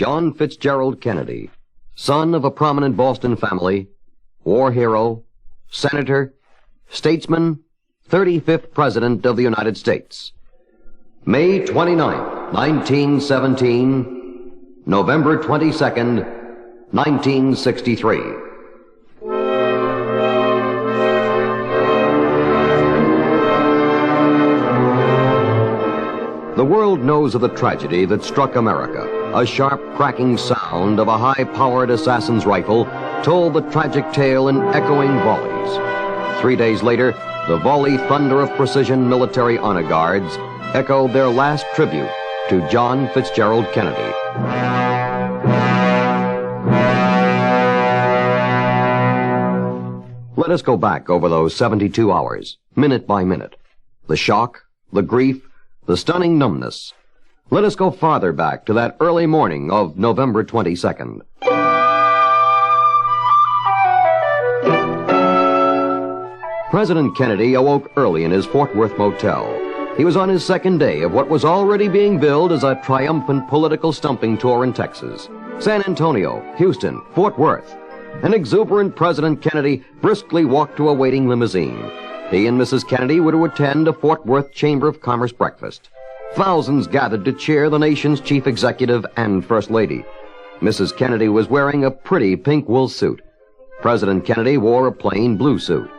John Fitzgerald Kennedy, son of a prominent Boston family, war hero, senator, statesman, 35th President of the United States. May 29th, 1917, November 22nd, 1963. The world knows of the tragedy that struck America. A sharp, cracking sound of a high-powered assassin's rifle told the tragic tale in echoing volleys. 3 days later, the volley thunder of precision military honor guards echoed their last tribute to John Fitzgerald Kennedy. Let us go back over those 72 hours, minute by minute. The shock, the grief, the stunning numbness. Let us go farther back to that early morning of November 22nd. President Kennedy awoke early in his Fort Worth motel. He was on his second day of what was already being billed as a triumphant political stumping tour in Texas. San Antonio, Houston, Fort Worth. An exuberant President Kennedy briskly walked to a waiting limousine. He and Mrs. Kennedy were to attend a Fort Worth Chamber of Commerce breakfast. Thousands gathered to cheer the nation's chief executive and first lady. Mrs. Kennedy was wearing a pretty pink wool suit. President Kennedy wore a plain blue suit.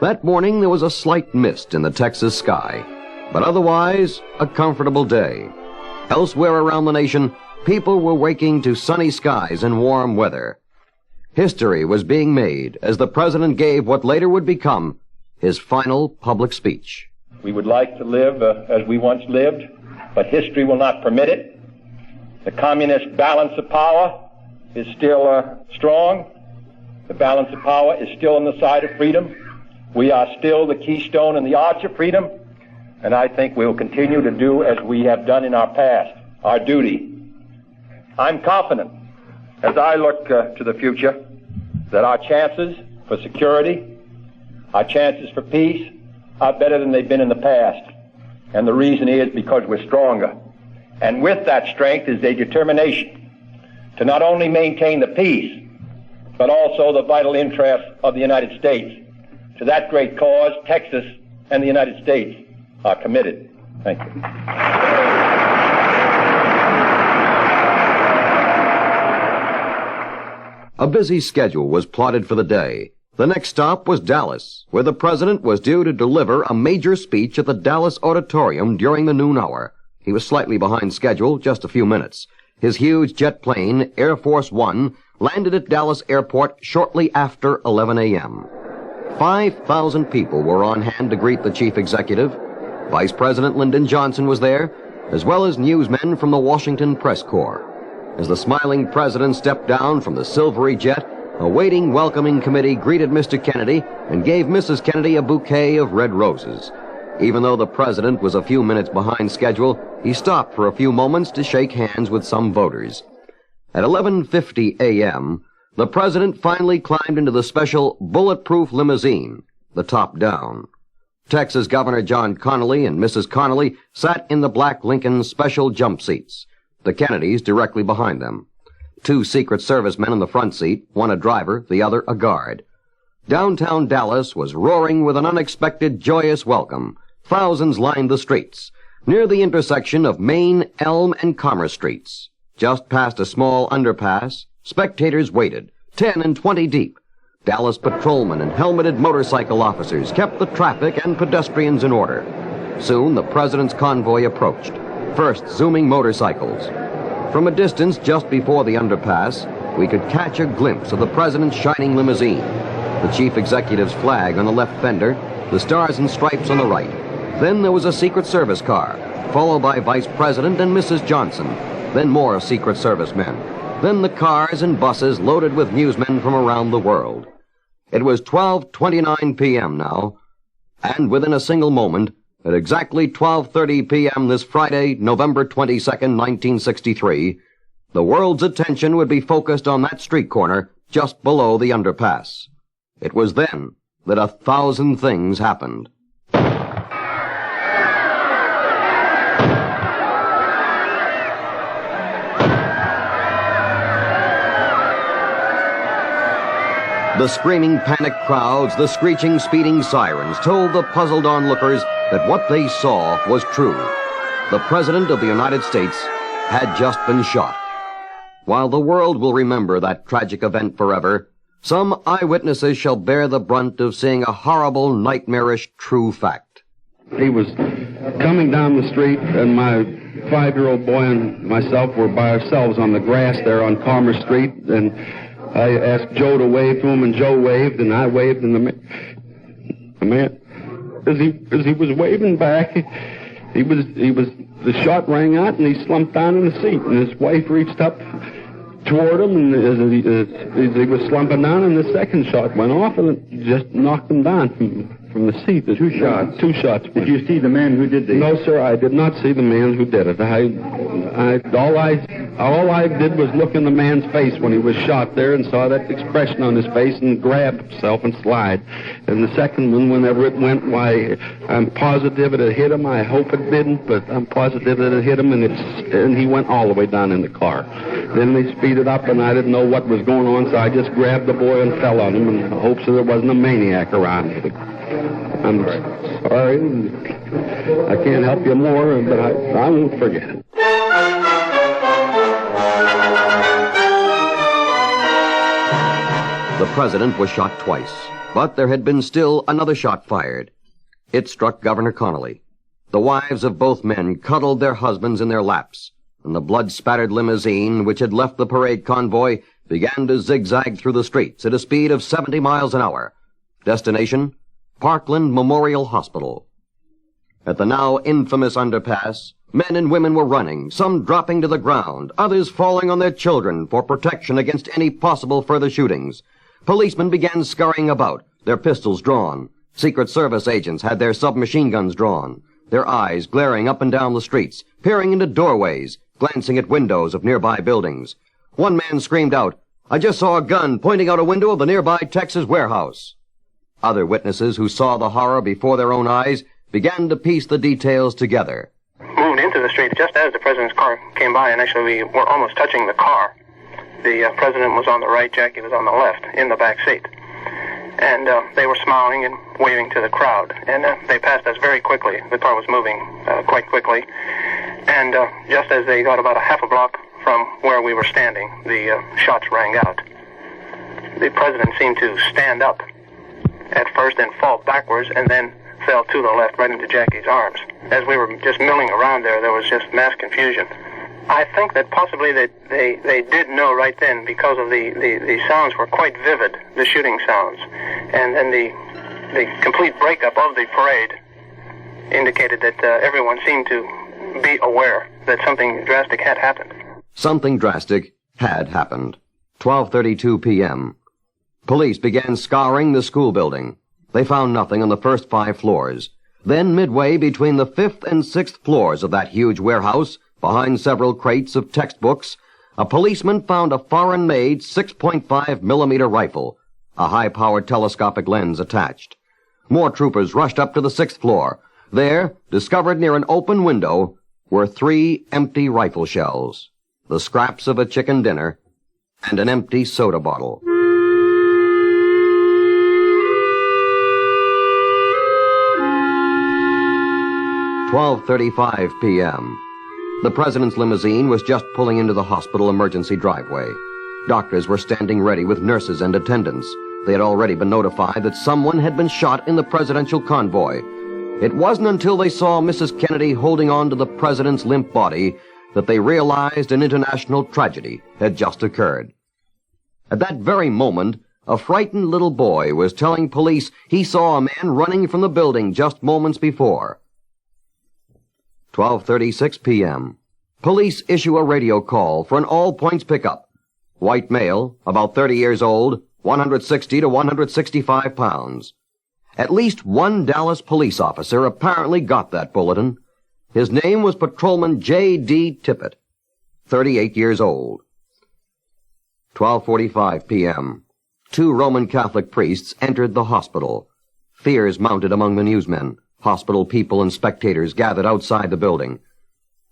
That morning there was a slight mist in the Texas sky, but otherwise a comfortable day. Elsewhere around the nation, people were waking to sunny skies and warm weather. History was being made as the president gave what later would become his final public speech. We would like to live as we once lived, but history will not permit it. The communist balance of power is still strong. The balance of power is still on the side of freedom. We are still the keystone and the arch of freedom, and I think we will continue to do as we have done in our past, our duty. I'm confident, as I look to the future, that our chances for security, our chances for peace, are better than they've been in the past. And the reason is because we're stronger. And with that strength is a determination to not only maintain the peace, but also the vital interests of the United States. To that great cause, Texas and the United States are committed. Thank you. A busy schedule was plotted for the day. The next stop was Dallas, where the president was due to deliver a major speech at the Dallas Auditorium during the noon hour. He was slightly behind schedule, just a few minutes. His huge jet plane, Air Force One, landed at Dallas Airport shortly after 11 a.m. 5,000 people were on hand to greet the chief executive. Vice President Lyndon Johnson was there, as well as newsmen from the Washington Press Corps. As the smiling president stepped down from the silvery jet, a waiting welcoming committee greeted Mr. Kennedy and gave Mrs. Kennedy a bouquet of red roses. Even though the president was a few minutes behind schedule, he stopped for a few moments to shake hands with some voters. At 11:50 a.m., the president finally climbed into the special bulletproof limousine, the top down. Texas Governor John Connally and Mrs. Connally sat in the black Lincoln special jump seats, the Kennedys directly behind them. 2 Secret Service men in the front seat, one a driver, the other a guard. Downtown Dallas was roaring with an unexpected, joyous welcome. Thousands lined the streets. Near the intersection of Main, Elm, and Commerce Streets, just past a small underpass, spectators waited, 10 and 20 deep. Dallas patrolmen and helmeted motorcycle officers kept the traffic and pedestrians in order. Soon the president's convoy approached, first zooming motorcycles. From a distance just before the underpass, we could catch a glimpse of the president's shining limousine, the chief executive's flag on the left fender, the stars and stripes on the right. Then there was a Secret Service car, followed by Vice President and Mrs. Johnson, then more Secret Service men, then the cars and buses loaded with newsmen from around the world. It was 12:29 p.m. now, and within a single moment, at exactly 12:30 p.m. this Friday, November 22nd, 1963, the world's attention would be focused on that street corner just below the underpass. It was then that 1,000 things happened. The screaming, panicked crowds, the screeching, speeding sirens told the puzzled onlookers that what they saw was true. The President of the United States had just been shot. While the world will remember that tragic event forever, some eyewitnesses shall bear the brunt of seeing a horrible, nightmarish true fact. He was coming down the street, and my 5-year-old boy and myself were by ourselves on the grass there on Commerce Street, and I asked Joe to wave to him, and Joe waved, and I waved, and the man, as he was waving back, the shot rang out, and he slumped down in the seat, and his wife reached up toward him, and as he was slumping down, and the second shot went off, and it just knocked him down from the seat. Two shots? Two shots. Did you see the man who did this? No, sir, I did not see the man who did it. All I did was look in the man's face when he was shot there and saw that expression on his face and grab himself and slide. And the second one, whenever it went, why, I'm positive it had hit him. I hope it didn't, but I'm positive it had hit him, and he went all the way down in the car. Then they speeded up, and I didn't know what was going on, so I just grabbed the boy and fell on him in the hopes that there wasn't a maniac around. I'm sorry. I can't help you more, but I won't forget it. The President was shot twice, but there had been still another shot fired. It struck Governor Connolly. The wives of both men cuddled their husbands in their laps, and the blood-spattered limousine, which had left the parade convoy, began to zigzag through the streets at a speed of 70 miles an hour. Destination? Parkland Memorial Hospital. At the now infamous underpass, men and women were running, some dropping to the ground, others falling on their children for protection against any possible further shootings. Policemen began scurrying about, their pistols drawn. Secret Service agents had their submachine guns drawn, their eyes glaring up and down the streets, peering into doorways, glancing at windows of nearby buildings. One man screamed out, "I just saw a gun pointing out a window of the nearby Texas warehouse." Other witnesses who saw the horror before their own eyes began to piece the details together. Moved into the street just as the President's car came by, and actually we were almost touching the car. The President was on the right, Jackie was on the left, in the back seat. And they were smiling and waving to the crowd. And they passed us very quickly. The car was moving quite quickly. And just as they got about a half a block from where we were standing, the shots rang out. The President seemed to stand up at first and fall backwards, and then fell to the left right into Jackie's arms. As we were just milling around there was just mass confusion. I think that possibly they did know right then, because of the sounds were quite vivid, the shooting sounds. And then the complete breakup of the parade indicated that everyone seemed to be aware that something drastic had happened. Something drastic had happened. 12:32 p.m. Police began scouring the school building. They found nothing on the first 5 floors. Then, midway between the 5th and 6th floors of that huge warehouse, behind several crates of textbooks, a policeman found a foreign-made 6.5-millimeter rifle, a high-powered telescopic lens attached. More troopers rushed up to the 6th floor. There, discovered near an open window, were 3 empty rifle shells, the scraps of a chicken dinner, and an empty soda bottle. 12:35 p.m. The President's limousine was just pulling into the hospital emergency driveway. Doctors were standing ready with nurses and attendants. They had already been notified that someone had been shot in the presidential convoy. It wasn't until they saw Mrs. Kennedy holding on to the President's limp body that they realized an international tragedy had just occurred. At that very moment, a frightened little boy was telling police he saw a man running from the building just moments before. 12:36 p.m. Police issue a radio call for an all-points pickup. White male, about 30 years old, 160 to 165 pounds. At least one Dallas police officer apparently got that bulletin. His name was Patrolman J.D. Tippett, 38 years old. 12:45 p.m. 2 Roman Catholic priests entered the hospital. Fears mounted among the newsmen. Hospital people and spectators gathered outside the building.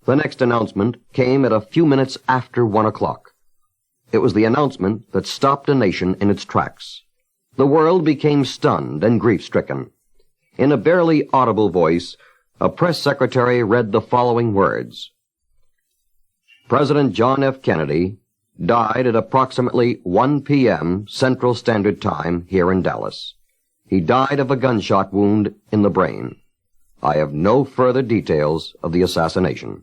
The next announcement came at a few minutes after 1 o'clock. It was the announcement that stopped a nation in its tracks. The world became stunned and grief-stricken. In a barely audible voice, a press secretary read the following words. President John F. Kennedy died at approximately 1 p.m. Central Standard Time here in Dallas. He died of a gunshot wound in the brain. I have no further details of the assassination.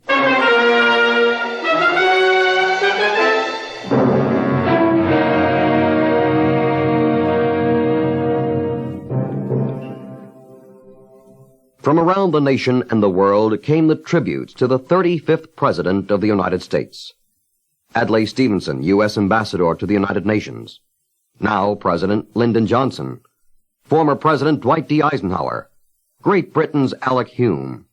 From around the nation and the world came the tributes to the 35th President of the United States. Adlai Stevenson, U.S. Ambassador to the United Nations. Now President Lyndon Johnson. Former President Dwight D. Eisenhower. Great Britain's Alec Hume.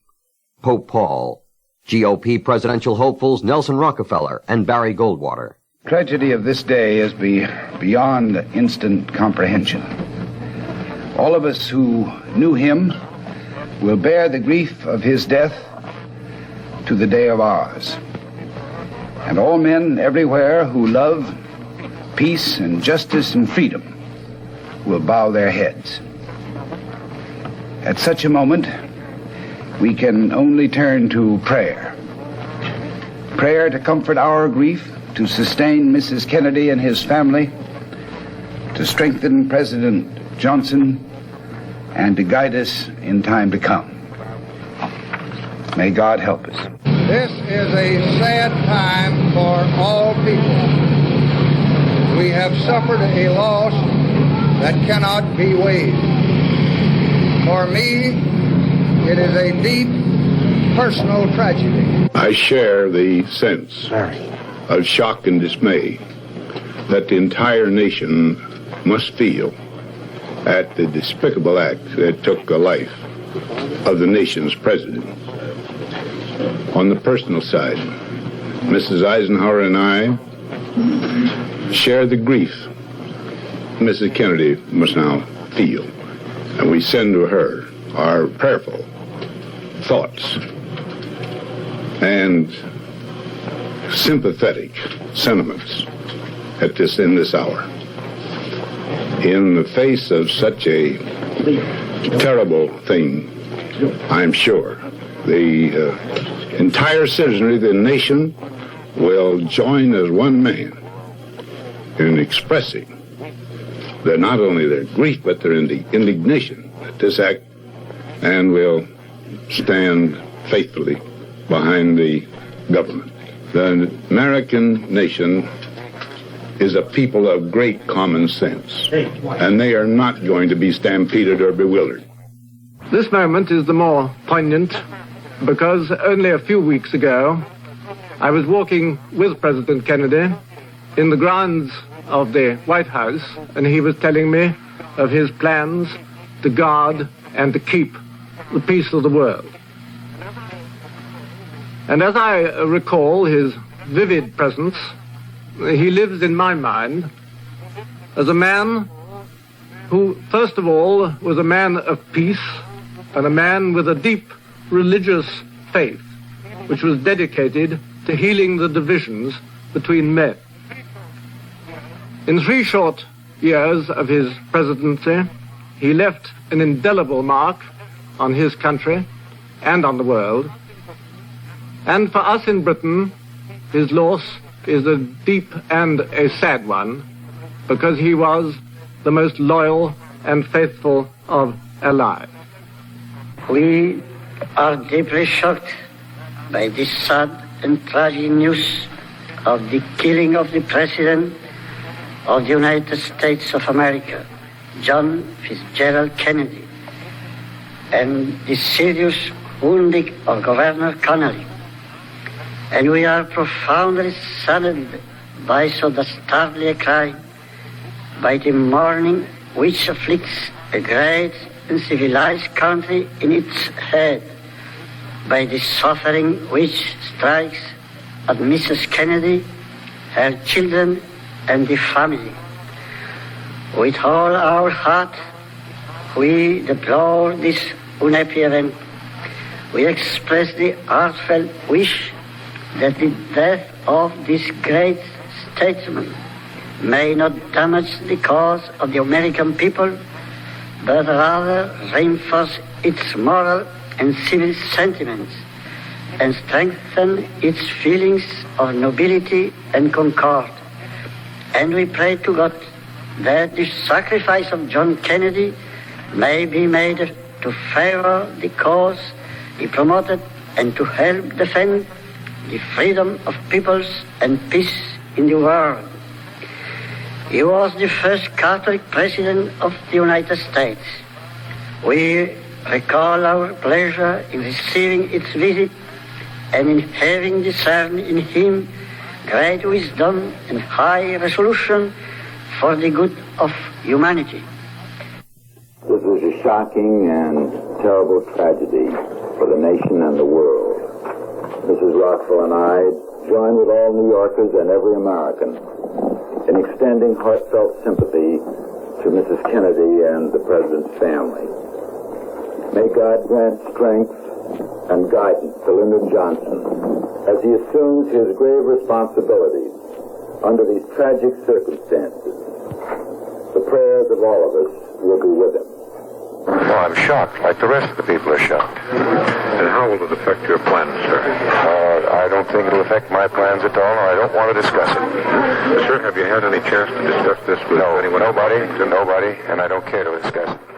Pope Paul. GOP presidential hopefuls Nelson Rockefeller and Barry Goldwater. Tragedy of this day is beyond instant comprehension. All of us who knew him will bear the grief of his death to the day of ours. And all men everywhere who love peace and justice and freedom will bow their heads. At such a moment, we can only turn to prayer. Prayer to comfort our grief, to sustain Mrs. Kennedy and his family, to strengthen President Johnson, and to guide us in time to come. May God help us. This is a sad time for all people. We have suffered a loss that cannot be weighed. For me, it is a deep personal tragedy. I share the sense of shock and dismay that the entire nation must feel at the despicable act that took the life of the nation's president. On the personal side, Mrs. Eisenhower and I share the grief Mrs. Kennedy must now feel, and we send to her our prayerful thoughts and sympathetic sentiments in this hour. In the face of such a terrible thing, I'm sure the entire citizenry of the nation will join as one man in expressing not only their grief, but their indignation at this act, and will stand faithfully behind the government. The American nation is a people of great common sense, and they are not going to be stampeded or bewildered. This moment is the more poignant because only a few weeks ago I was walking with President Kennedy in the grounds of the White House, and he was telling me of his plans to guard and to keep the peace of the world. And as I recall his vivid presence, he lives in my mind as a man who, first of all, was a man of peace and a man with a deep religious faith, which was dedicated to healing the divisions between men. In 3 short years of his presidency, he left an indelible mark on his country and on the world. And for us in Britain, his loss is a deep and a sad one, because he was the most loyal and faithful of allies. We are deeply shocked by this sad and tragic news of the killing of the President of the United States of America, John Fitzgerald Kennedy, and the serious wounding of Governor Connally. And we are profoundly saddened by so dastardly a crime, by the mourning which afflicts a great and civilized country in its head, by the suffering which strikes at Mrs. Kennedy, her children, and the family. With all our heart, we deplore this unhappy event. We express the heartfelt wish that the death of this great statesman may not damage the cause of the American people, but rather reinforce its moral and civil sentiments and strengthen its feelings of nobility and concord. And we pray to God that the sacrifice of John Kennedy may be made to favor the cause he promoted and to help defend the freedom of peoples and peace in the world. He was the first Catholic president of the United States. We recall our pleasure in receiving its visit and in having discerned in him great wisdom and high resolution for the good of humanity. This was a shocking and terrible tragedy for the nation and the world. Mrs. Rockville and I join with all New Yorkers and every American in extending heartfelt sympathy to Mrs. Kennedy and the President's family. May God grant strength and guidance to Lyndon Johnson as he assumes his grave responsibilities under these tragic circumstances. The prayers of all of us will be with him. Well, I'm shocked, like the rest of the people are shocked. And how will it affect your plans, sir? I don't think it'll affect my plans at all, and I don't want to discuss it. Sir, have you had any chance to discuss this with anyone? Nobody, and I don't care to discuss it.